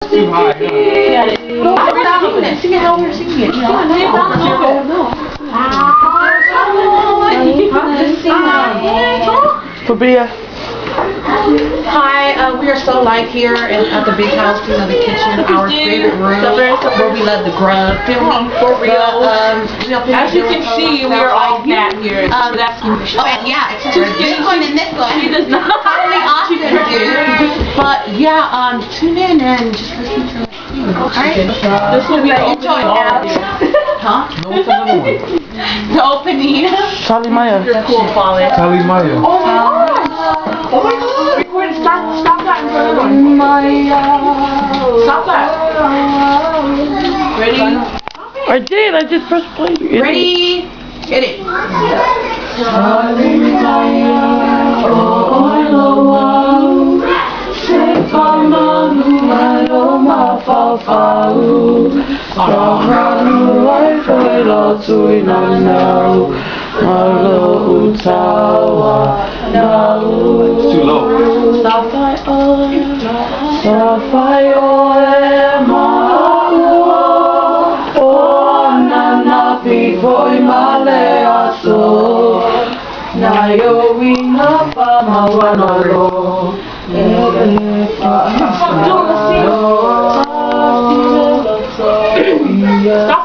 too high. Sing it how we're singing it. Fabia. Hi, we are so live here at the big house, the kitchen, our favorite room, where we love the grub filming for real. As you can see, we are all fat here. That's yeah, this one and this one. She does not. Totally awesome, dude. But yeah, tune in and just listen to it. Alright. This will be the opening out. Huh? No, what's another one? The opening. Charlie Maya. You're cool, Polly. Charlie Maya. Oh my god! Record, stop that in front of them. Stop that. Ready? I did. I just pressed play. Ready? Hit it. It's too low. Stop